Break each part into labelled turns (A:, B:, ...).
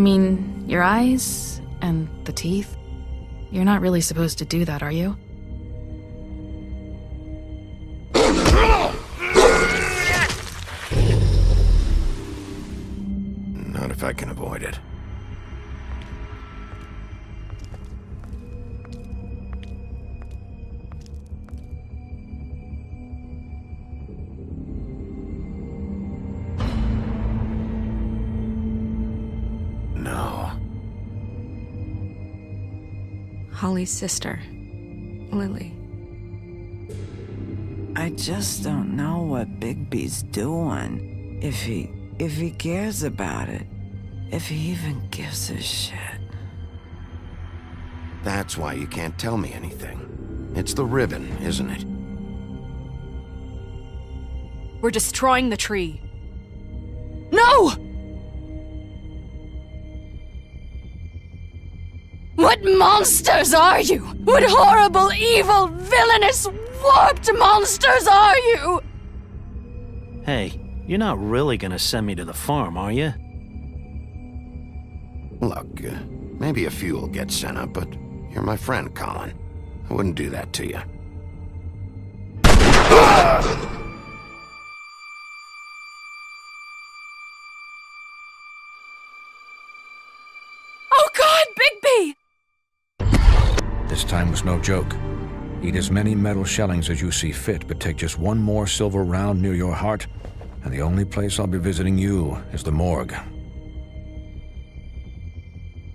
A: I mean, your eyes and the teeth. You're not really supposed to do that, are you?
B: Not if I can avoid it. No.
C: Holly's sister, Lily.
D: I just don't know what Bigby's doing. If he cares about it. If he even gives a shit.
B: That's why you can't tell me anything. It's the ribbon, isn't it?
E: We're destroying the tree. No! What monsters are you? What horrible, evil, villainous, warped monsters are you?
F: Hey, you're not really gonna send me to the farm, are you?
B: Look, maybe a few will get sent up, but you're my friend, Colin. I wouldn't do that to you.
E: Oh God, Bigby!
G: This time was no joke. Eat as many metal shellings as you see fit, but take just one more silver round near your heart, and the only place I'll be visiting you is the morgue.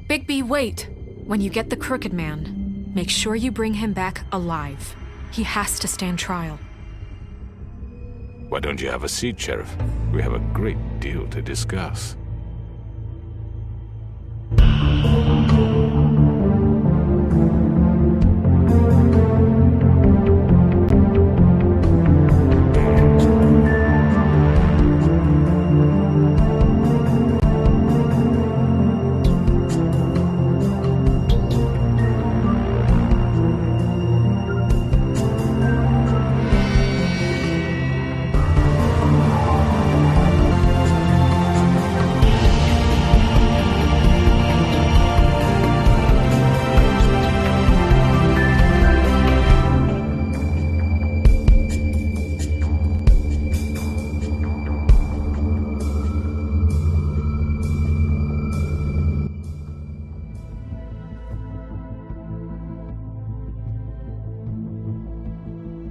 C: Bigby, wait! When you get the Crooked Man, make sure you bring him back alive. He has to stand trial.
H: Why don't you have a seat, Sheriff? We have a great deal to discuss.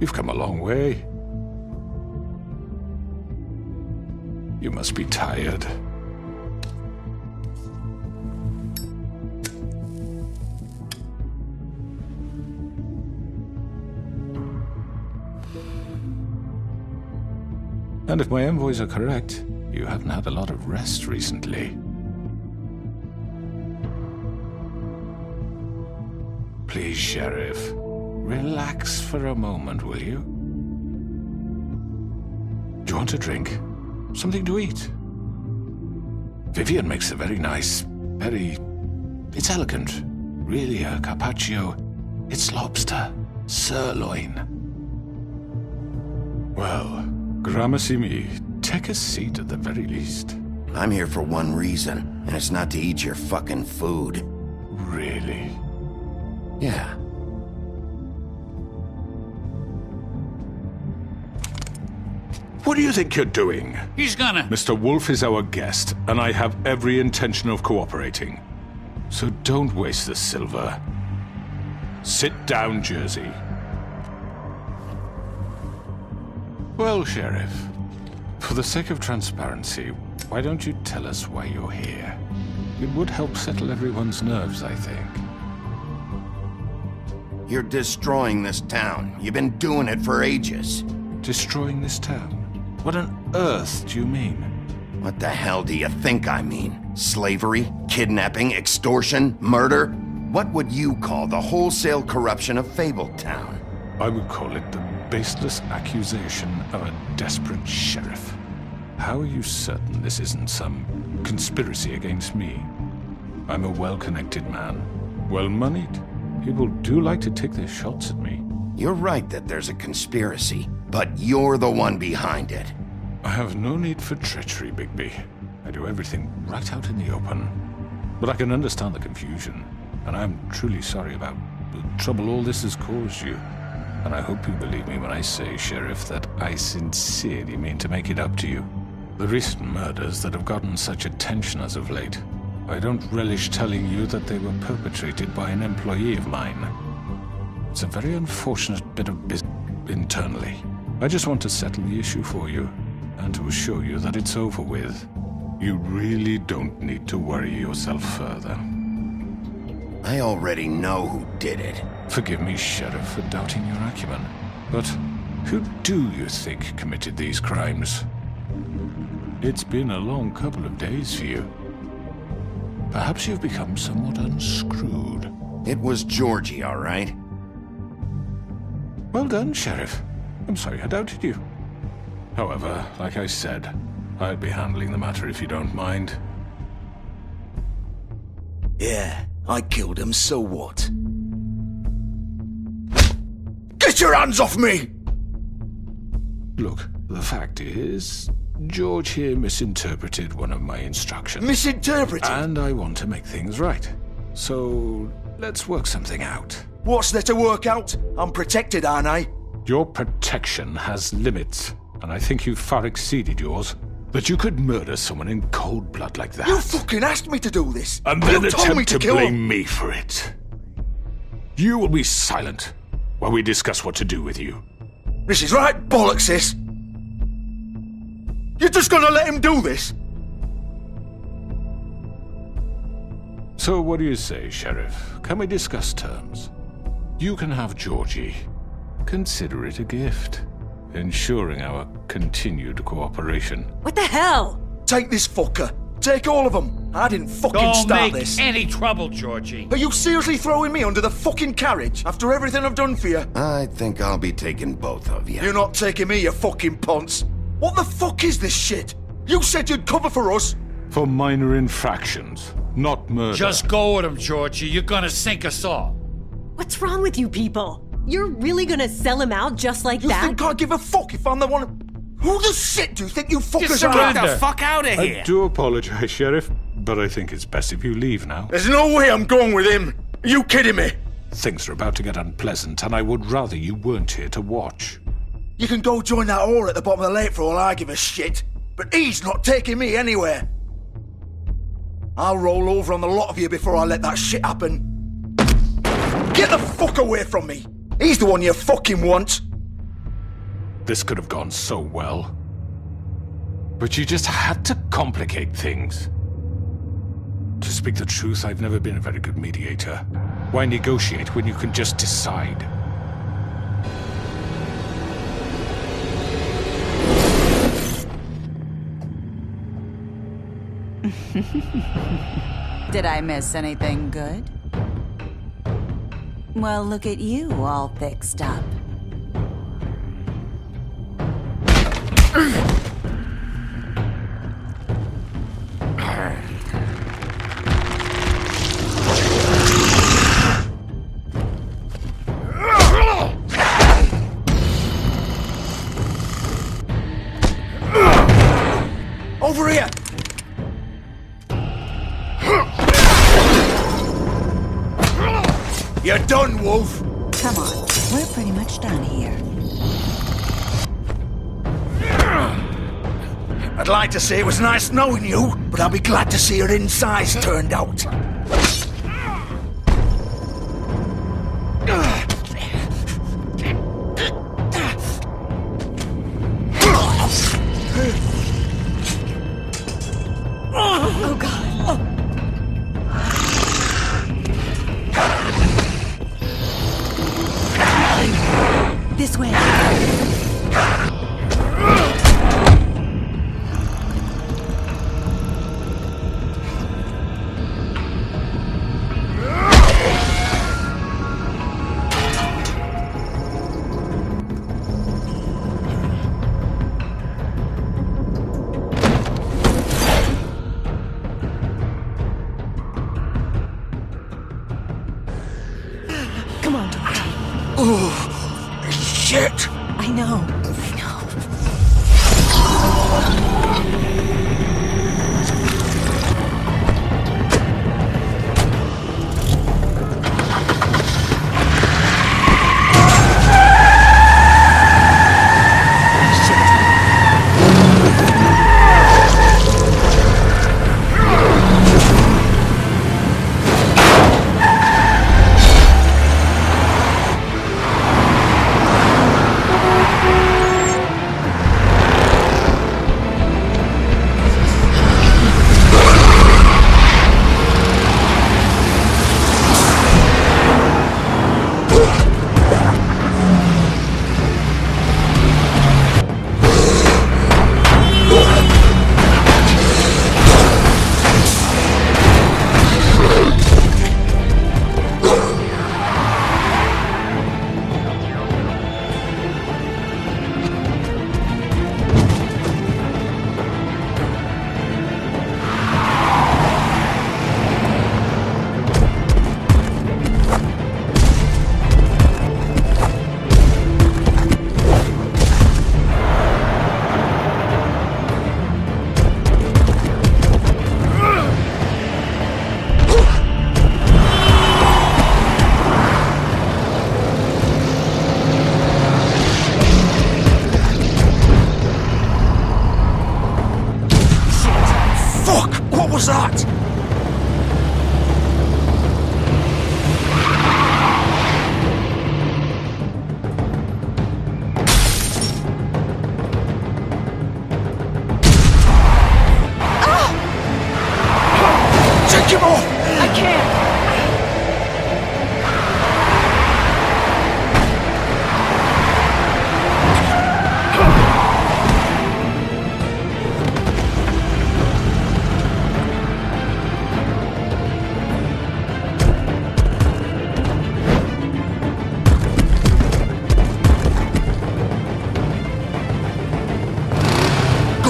H: You've come a long way. You must be tired. And if my envoys are correct, you haven't had a lot of rest recently. Please, Sheriff. Relax for a moment, will you? Do you want a drink? Something to eat? Vivian makes a very nice, it's elegant. Really a carpaccio. It's lobster. Sirloin. Well, gramercy me. Take a seat at the very least.
B: I'm here for one reason, and it's not to eat your fucking food.
H: Really?
B: Yeah.
H: What do you think you're doing?
I: He's gonna...
H: Mr. Wolf is our guest, and I have every intention of cooperating. So don't waste the silver. Sit down, Jersey. Well, Sheriff, for the sake of transparency, why don't you tell us why you're here? It would help settle everyone's nerves, I think.
B: You're destroying this town. You've been doing it for ages.
H: Destroying this town? What on earth do you mean?
B: What the hell do you think I mean? Slavery? Kidnapping? Extortion? Murder? What would you call the wholesale corruption of Fabletown?
H: I would call it the baseless accusation of a desperate sheriff. How are you certain this isn't some conspiracy against me? I'm a well-connected man, well-moneyed. People do like to take their shots at me.
B: You're right that there's a conspiracy, but you're the one behind it.
H: I have no need for treachery, Bigby. I do everything right out in the open. But I can understand the confusion, and I'm truly sorry about the trouble all this has caused you. And I hope you believe me when I say, Sheriff, that I sincerely mean to make it up to you. The recent murders that have gotten such attention as of late, I don't relish telling you that they were perpetrated by an employee of mine. It's a very unfortunate bit of business internally. I just want to settle the issue for you, and to assure you that it's over with. You really don't need to worry yourself further.
B: I already know who did it.
H: Forgive me, Sheriff, for doubting your acumen, but who do you think committed these crimes? It's been a long couple of days for you. Perhaps you've become somewhat unscrewed.
B: It was Georgie, all right?
H: Well done, Sheriff. I'm sorry I doubted you. However, like I said, I'll be handling the matter if you don't mind.
I: Yeah, I killed him, so what? Get your hands off me!
H: Look, the fact is, George here misinterpreted one of my instructions.
I: Misinterpreted?
H: And I want to make things right. So, let's work something out.
I: What's there to work out? I'm protected, aren't I?
H: Your protection has limits, and I think you've far exceeded yours. That you could murder someone in cold blood like that.
I: You fucking asked me to do this!
H: And then
I: you told me
H: attempt
I: to
H: to
I: kill
H: blame
I: him.
H: me for it. You will be silent while we discuss what to do with you.
I: This is right bollocks, sis! You're just gonna let him do this?
H: So what do you say, Sheriff? Can we discuss terms? You can have Georgie. Consider it a gift, ensuring our continued cooperation.
J: What the hell?
I: Take this fucker. Take all of them. I didn't fucking
K: Don't
I: start
K: make
I: this.
K: any trouble, Georgie.
I: Are you seriously throwing me under the fucking carriage after everything I've done for you?
B: I think I'll be taking both of you.
I: You're not taking me, you fucking ponce. What the fuck is this shit? You said you'd cover for us.
H: For minor infractions, not murder.
K: Just go with him, Georgie. You're gonna sink us all.
J: What's wrong with you people? You're really gonna sell him out just like
I: You
J: that?
I: think I give a fuck if I'm the one? Who the shit do you think you fuckers are?
K: surrender.
I: Get
K: the
I: fuck out of
H: I do apologize, Sheriff, but I think it's best if you leave now.
I: There's no way I'm going with him. Are you kidding me?
H: Things are about to get unpleasant, and I would rather you weren't here to watch.
I: You can go join that whore at the bottom of the lake for all I give a shit. But he's not taking me anywhere. I'll roll over on the lot of you before I let that shit happen. Get the fuck away from me! He's the one you fucking want!
H: This could have gone so well. But you just had to complicate things. To speak the truth, I've never been a very good mediator. Why negotiate when you can just decide?
L: Did I miss anything good? Well, look at you, all fixed up.
I: Over here! You're done, Wolf!
L: Come on, we're pretty much done here.
I: I'd like to say it was nice knowing you, but I'll be glad to see your insides turned out.
J: Oh god. This way. Come on.
I: Oh, shit!
J: I know.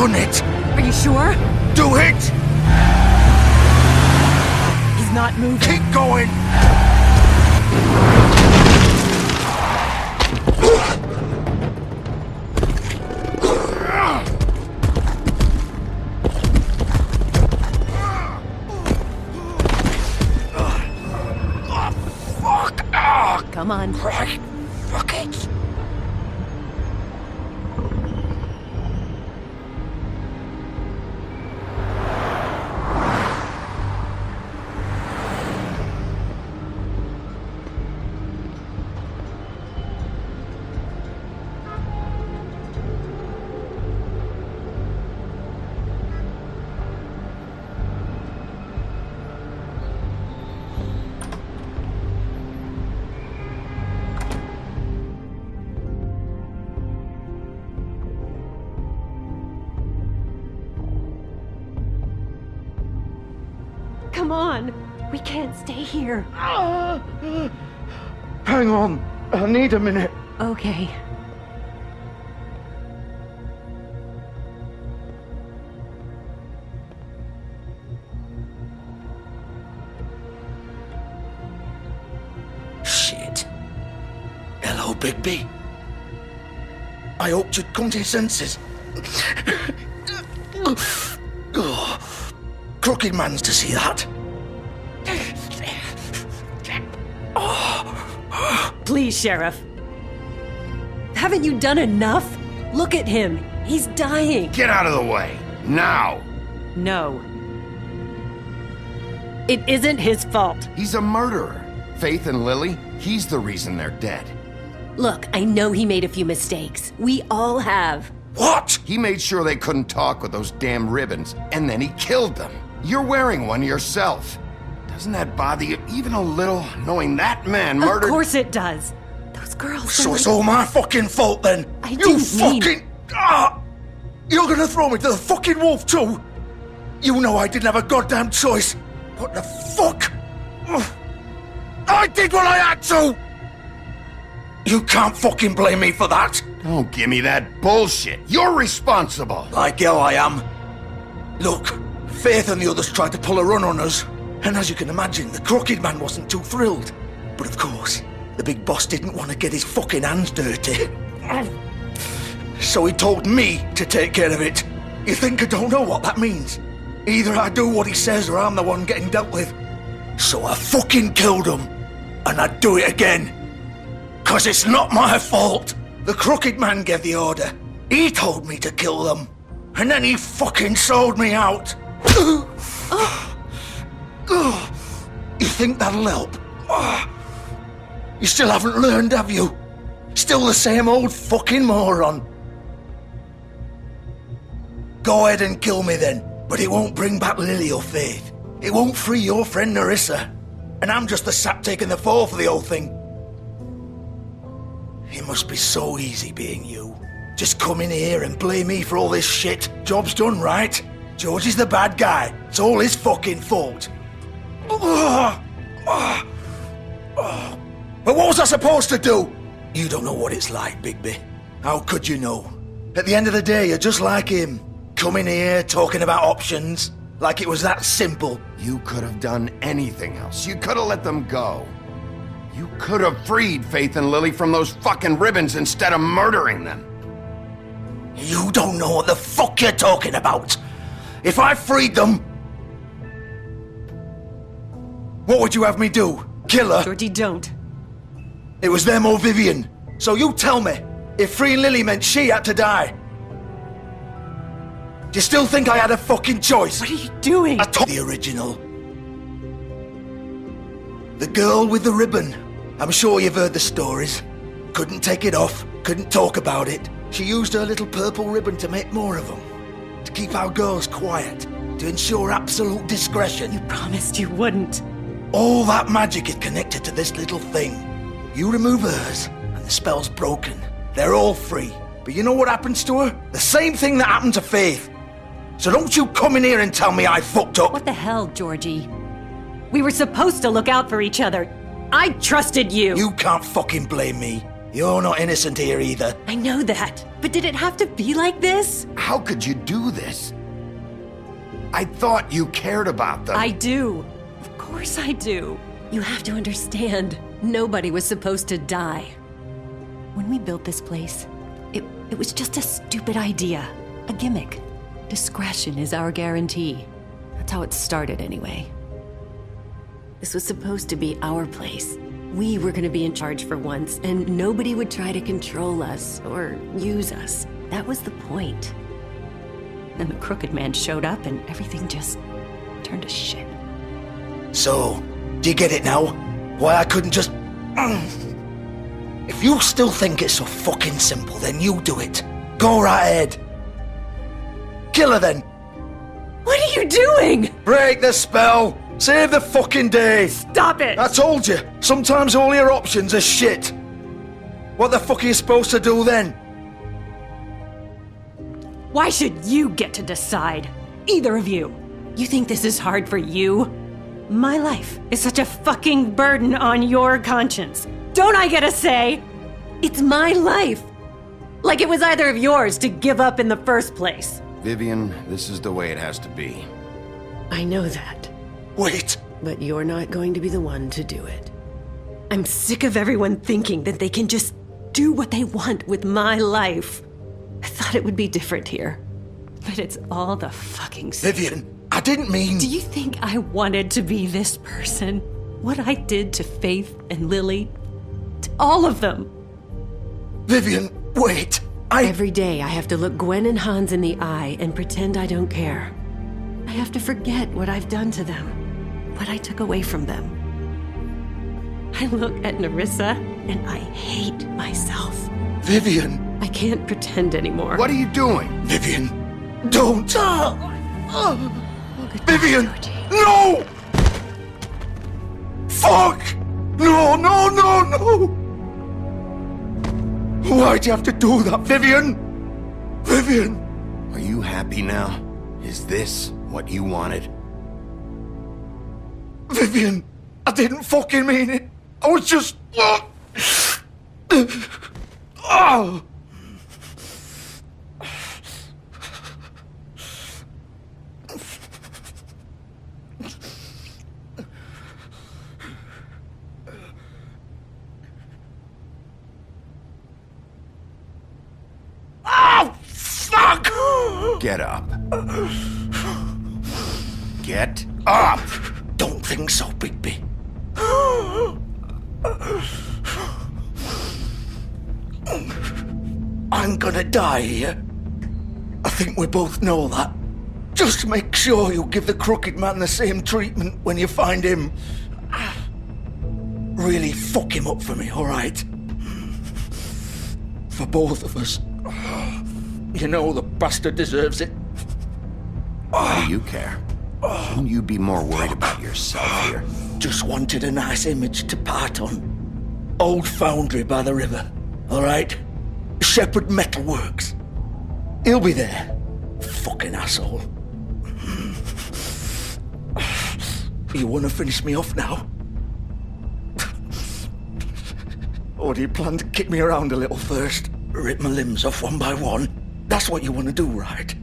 I: done it.
J: Are you sure?
I: Do it.
J: He's not moving.
I: Keep going.
J: Come on.
I: Right. Fuck it.
J: Come on. We can't stay here.
I: Hang on. I need a minute.
J: Okay.
I: Shit. Hello, Bigby. I hoped you'd come to your senses. Crooked man's to see that.
J: Please, Sheriff. Haven't you done enough? Look at him. He's dying.
B: Get out of the way. Now.
J: No. It isn't his fault.
B: He's a murderer. Faith and Lily, he's the reason they're dead.
J: Look, I know he made a few mistakes. We all have.
I: What?
B: He made sure they couldn't talk with those damn ribbons, and then he killed them. You're wearing one yourself. Doesn't that bother you even a little, knowing that man murdered—
J: Of course it does. Those girls—
I: So it's all my fucking fault then?
J: I didn't mean—
I: You're gonna throw me to the fucking wolf too? You know I didn't have a goddamn choice. What the fuck? I did what I had to! You can't fucking blame me for that.
B: Don't give me that bullshit. You're responsible.
I: Like hell I am. Look, Faith and the others tried to pull a run on us. And as you can imagine, the Crooked Man wasn't too thrilled. But of course, the big boss didn't want to get his fucking hands dirty. So he told me to take care of it. You think I don't know what that means? Either I do what he says or I'm the one getting dealt with. So I fucking killed him. And I'd do it again. 'Cause it's not my fault. The Crooked Man gave the order. He told me to kill them. And then he fucking sold me out. You think that'll help? You still haven't learned, have you? Still the same old fucking moron. Go ahead and kill me then, but it won't bring back Lily or Faith. It won't free your friend Nerissa. And I'm just the sap taking the fall for the whole thing. It must be so easy being you. Just come in here and blame me for all this shit. Job's done, right? George is the bad guy. It's all his fucking fault. But what was I supposed to do? You don't know what it's like, Bigby. How could you know? At the end of the day, you're just like him. Coming here, talking about options. Like it was that simple.
B: You could have done anything else. You could have let them go. You could have freed Faith and Lily from those fucking ribbons instead of murdering them.
I: You don't know what the fuck you're talking about. If I freed them... What would you have me do? Kill her?
J: Georgie, don't.
I: It was them or Vivian. So you tell me, if freeing Lily meant she had to die. Do you still think I had a fucking choice?
J: What are you doing?
I: I told the original. The girl with the ribbon. I'm sure you've heard the stories. Couldn't take it off, couldn't talk about it. She used her little purple ribbon to make more of them. To keep our girls quiet. To ensure absolute discretion.
J: You promised you wouldn't.
I: All that magic is connected to this little thing. You remove hers, and the spell's broken. They're all free. But you know what happens to her? The same thing that happened to Faith. So don't you come in here and tell me I fucked up.
J: What the hell, Georgie? We were supposed to look out for each other. I trusted you.
I: You can't fucking blame me. You're not innocent here either.
J: I know that, but did it have to be like this?
B: How could you do this? I thought you cared about them.
J: I do. Of course I do. You have to understand, nobody was supposed to die. When we built this place, it was just a stupid idea, a gimmick. Discretion is our guarantee. That's how it started anyway. This was supposed to be our place. We were gonna be in charge for once, and nobody would try to control us or use us. That was the point. Then the Crooked Man showed up and everything just turned to shit.
I: So, do you get it now? Why I couldn't just... If you still think it's so fucking simple, then you do it. Go right ahead. Kill her then.
J: What are you doing?
I: Break the spell. Save the fucking day.
J: Stop it!
I: I told you, sometimes all your options are shit. What the fuck are you supposed to do then?
J: Why should you get to decide? Either of you. You think this is hard for you? My life is such a fucking burden on your conscience. Don't I get a say? It's my life. Like it was either of yours to give up in the first place.
B: Vivian, this is the way it has to be.
J: I know that.
I: Wait.
J: But you're not going to be the one to do it. I'm sick of everyone thinking that they can just do what they want with my life. I thought it would be different here. But it's all the fucking same.
I: Vivian, I didn't mean...
J: Do you think I wanted to be this person? What I did to Faith and Lily? To all of them?
I: Vivian, wait.
J: Every day I have to look Gwen and Hans in the eye and pretend I don't care. I have to forget what I've done to them. What I took away from them. I look at Nerissa and I hate myself.
I: Vivian.
J: I can't pretend anymore.
B: What are you doing?
I: Vivian, don't. Vivian, no! Fuck! No, no, no, no! Why'd you have to do that, Vivian? Vivian!
B: Are you happy now? Is this what you wanted?
I: Vivian, I didn't fucking mean it. I was just... Oh!
B: Get up. Get up!
I: Don't think so, Bigby. I'm gonna die here. I think we both know that. Just make sure you give the Crooked Man the same treatment when you find him. Really fuck him up for me, alright? For both of us. You know the bastard deserves it.
B: Why do you care? Shouldn't you be more worried about yourself here?
I: Just wanted a nice image to part on. Old foundry by the river, alright? Shepherd Metalworks. He'll be there. Fucking asshole. You wanna finish me off now? Or do you plan to kick me around a little first? Rip my limbs off one by one? That's what you want to do, right?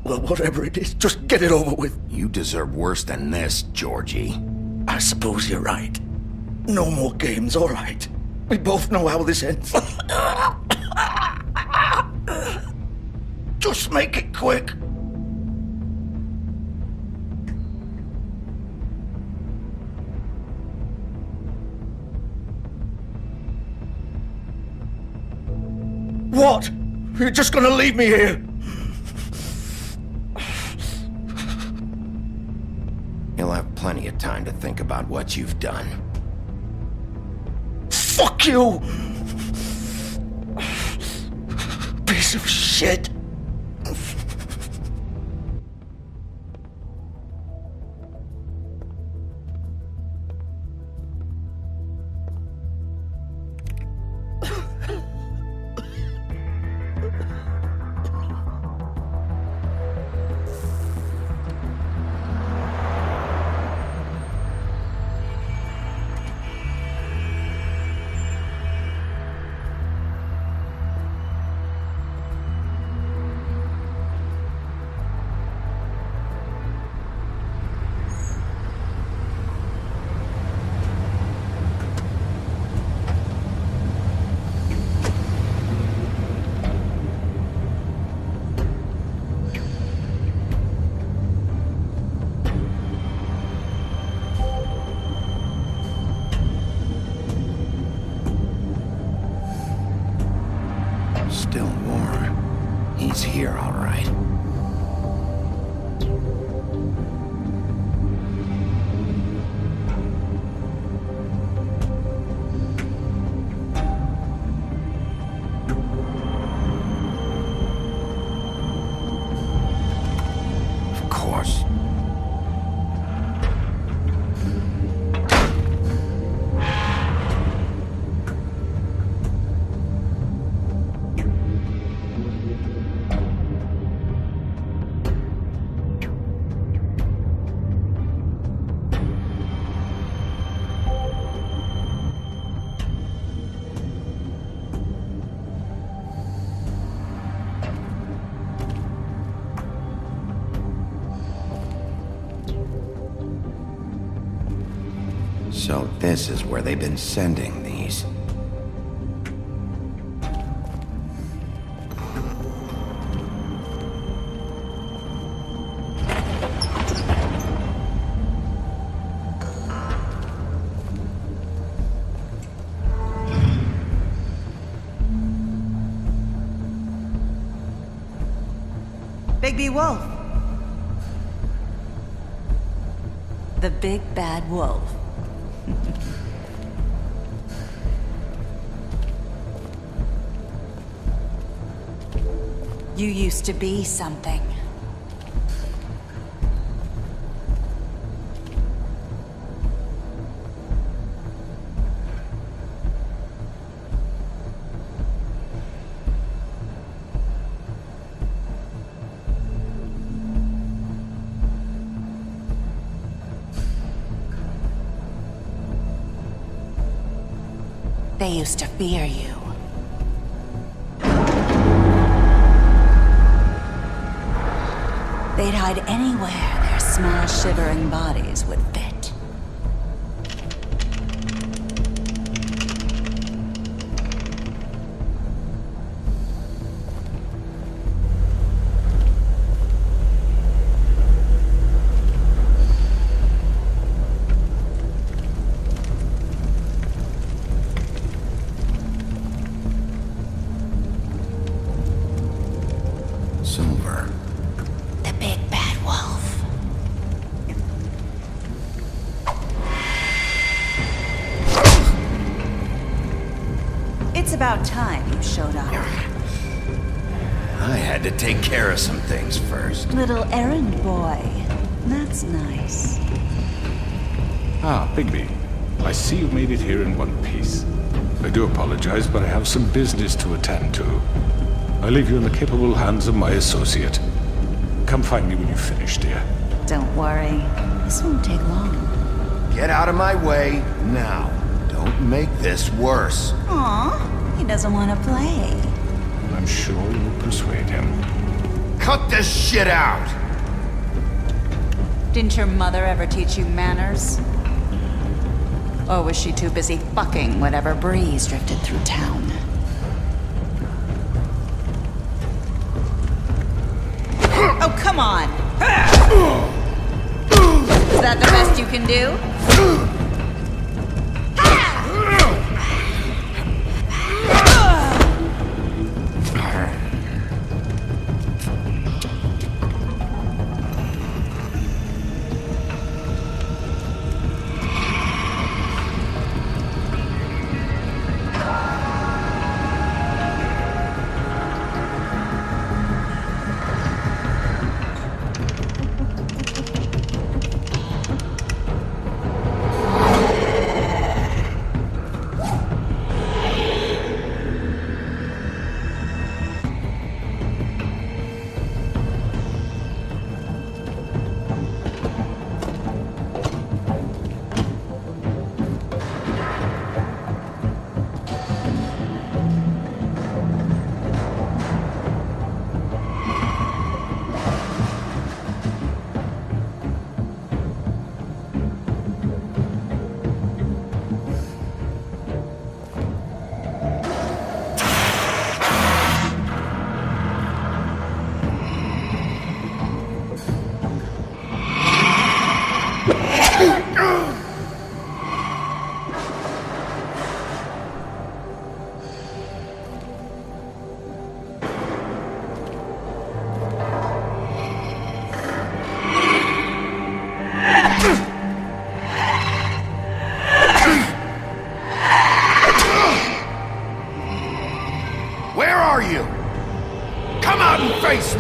I: Well, whatever it is, just get it over with.
B: You deserve worse than this, Georgie.
I: I suppose you're right. No more games, all right. We both know how this ends. Just make it quick. What? You're just gonna leave me here?
B: You'll have plenty of time to think about what you've done.
I: Fuck you! Piece of shit.
B: He's here, all right. Of course. So this is where they've been sending these.
L: Bigby Wolf. The big bad wolf. You used to be something. They used to fear you. They'd hide anywhere their small, shivering bodies would fit.
B: Silver.
L: The big bad wolf. It's about time you showed up.
B: I had to take care of some things first.
L: Little errand boy. That's nice.
H: Ah, Bigby. I see you made it here in one piece. I do apologize, but I have some business to attend to. I leave you in the capable hands of my associate. Come find me when you finish, dear.
L: Don't worry. This won't take long.
B: Get out of my way now. Don't make this worse.
L: Aw, he doesn't want to play.
H: I'm sure you'll persuade him.
B: Cut this shit out!
L: Didn't your mother ever teach you manners? Or was she too busy fucking whatever breeze drifted through town? Oh, come on! Is that the best you can do?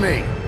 B: me!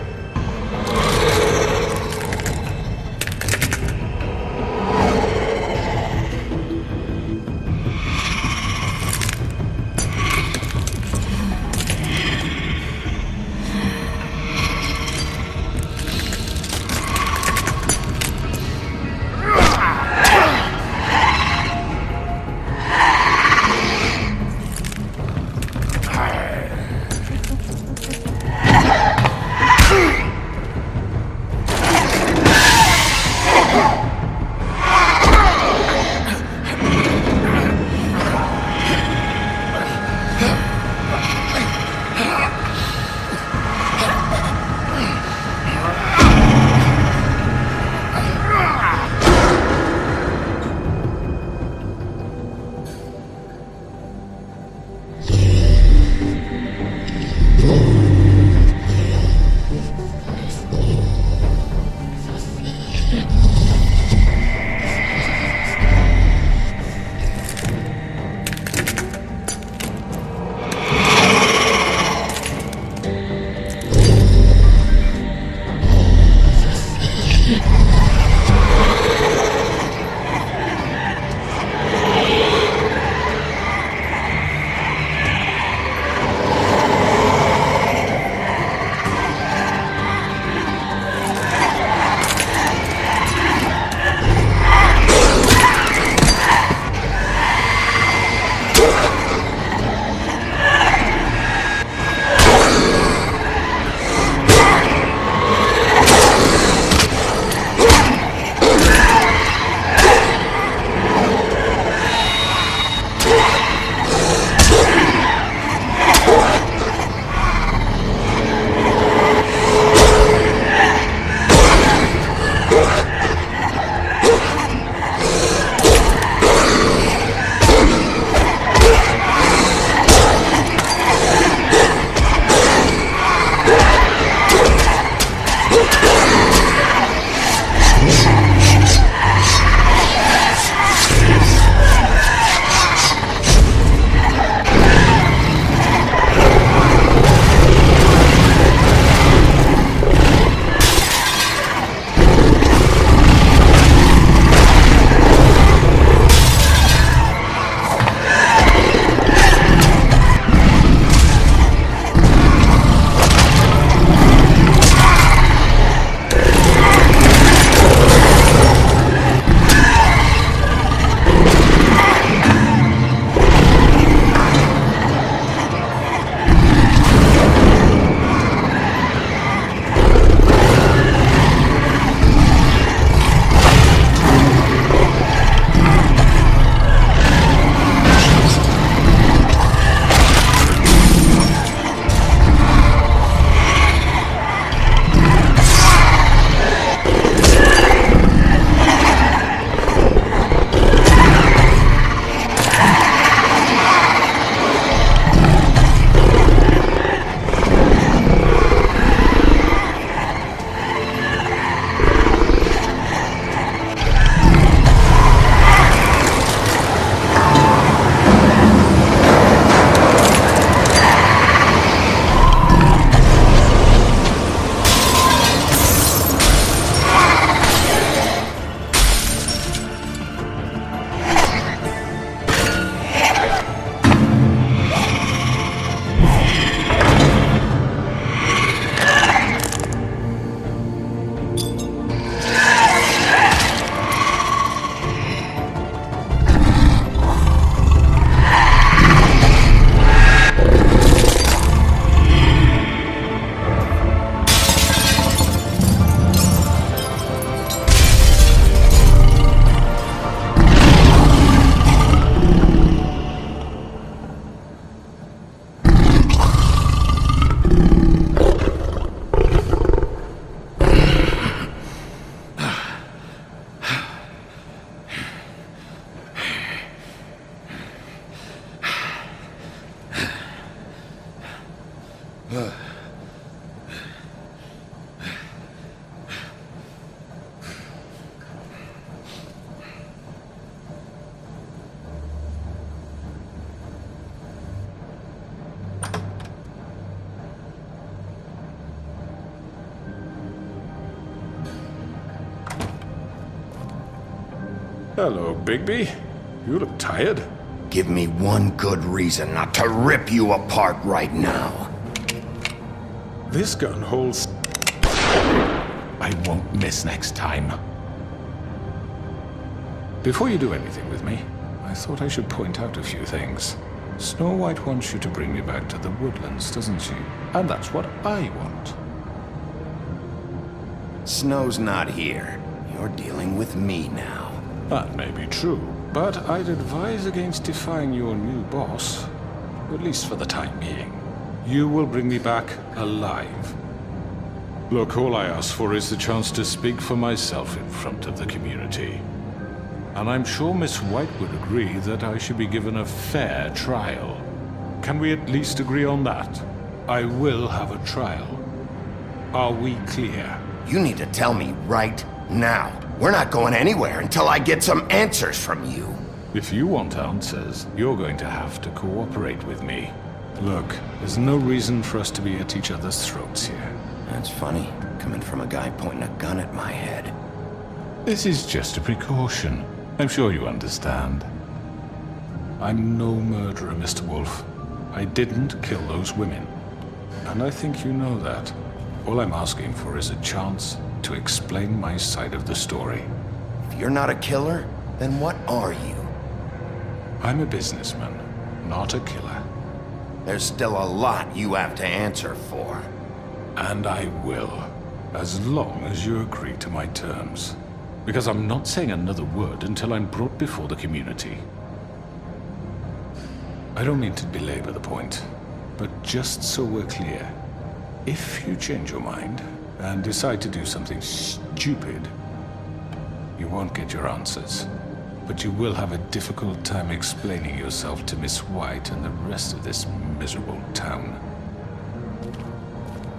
H: Hello, Bigby. You look tired.
B: Give me one good reason not to rip you apart right now.
H: This gun holds... I won't miss next time. Before you do anything with me, I thought I should point out a few things. Snow White wants you to bring me back to the woodlands, doesn't she? And that's what I want.
B: Snow's not here. You're dealing with me now.
H: That may be true, but I'd advise against defying your new boss, at least for the time being. You will bring me back alive. Look, all I ask for is the chance to speak for myself in front of the community. And I'm sure Miss White would agree that I should be given a fair trial. Can we at least agree on that? I will have a trial. Are we clear?
B: You need to tell me right now. We're not going anywhere until I get some answers from you.
H: If you want answers, you're going to have to cooperate with me. Look, there's no reason for us to be at each other's throats here.
B: That's funny, coming from a guy pointing a gun at my head.
H: This is just a precaution. I'm sure you understand. I'm no murderer, Mr. Wolf. I didn't kill those women. And I think you know that. All I'm asking for is a chance to explain my side of the story.
B: If you're not a killer, then what are you?
H: I'm a businessman, not a killer.
B: There's still a lot you have to answer for.
H: And I will, as long as you agree to my terms. Because I'm not saying another word until I'm brought before the community. I don't mean to belabor the point, but just so we're clear, if you change your mind and decide to do something stupid, you won't get your answers. But you will have a difficult time explaining yourself to Miss White and the rest of this miserable town.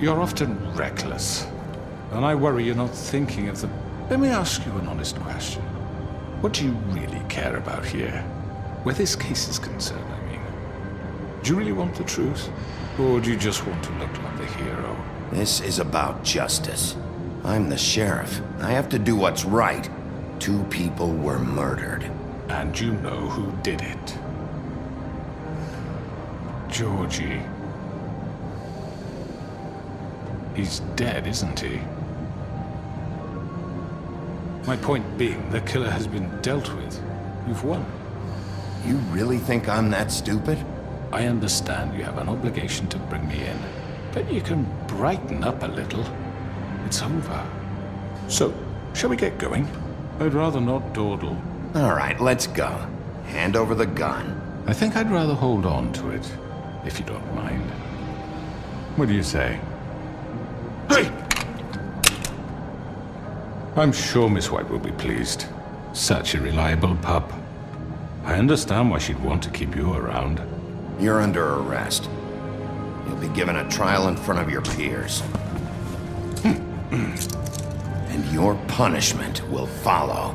H: You're often reckless, and I worry you're not thinking of the... Let me ask you an honest question. What do you really care about here? Where this case is concerned, I mean. Do you really want the truth? Or do you just want to look like the hero?
B: This is about justice. I'm the sheriff. I have to do what's right. 2 people were murdered.
H: And you know who did it. Georgie. He's dead, isn't he? My point being, the killer has been dealt with. You've won.
B: You really think I'm that stupid?
H: I understand you have an obligation to bring me in, but you can brighten up a little. It's over. So, shall we get going? I'd rather not dawdle.
B: All right, let's go. Hand over the gun.
H: I think I'd rather hold on to it, if you don't mind. What do you say? Hey! I'm sure Miss White will be pleased. Such a reliable pup. I understand why she'd want to keep you around.
B: You're under arrest. You'll be given a trial in front of your peers. And your punishment will follow.